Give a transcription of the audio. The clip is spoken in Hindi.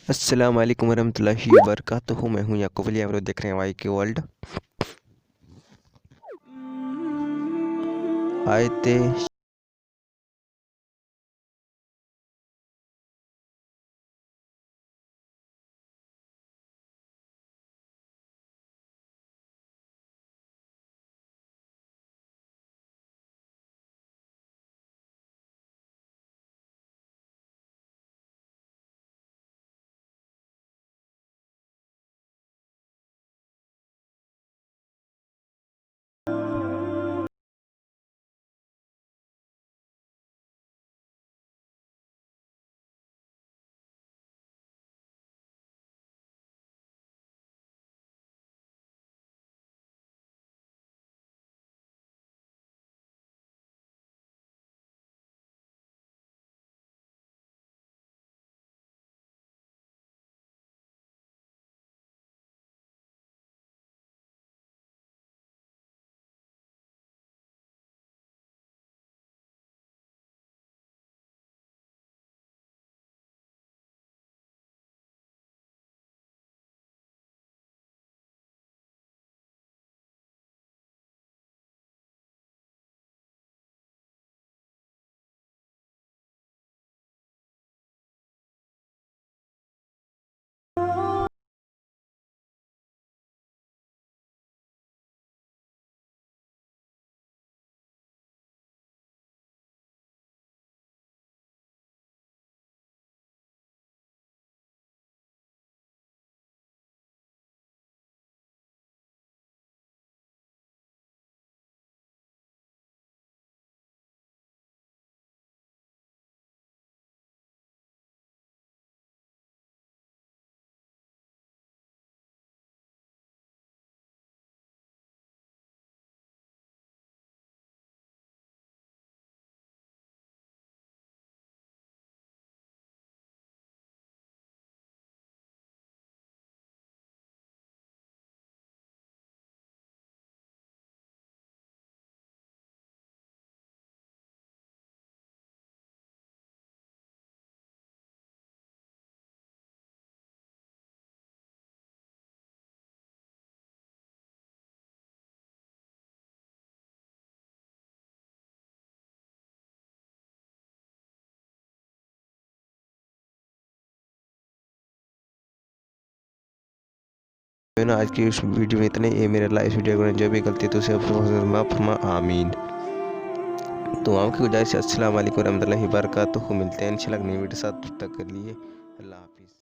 अस्सलाम वालेकुम वरहमतुल्लाहि वबरकातुहू। मैं हूँ याकूब अली, आप लोग देख रहे हैं वाई के वर्ल्ड। आयते आज की इस वीडियो में इतने ये मेरे लाइव वीडियो में जो भी गलती तो उसे माफ़ फरमा आमीन। तो आपकी गुजारिश है। अस्सलाम वालेकुम वरहमतुल्लाहि वबरकातुहू। मिलते हैं इंशाल्लाह नई वीडियो साथ, तब तक के लिए अल्लाह हाफिज़।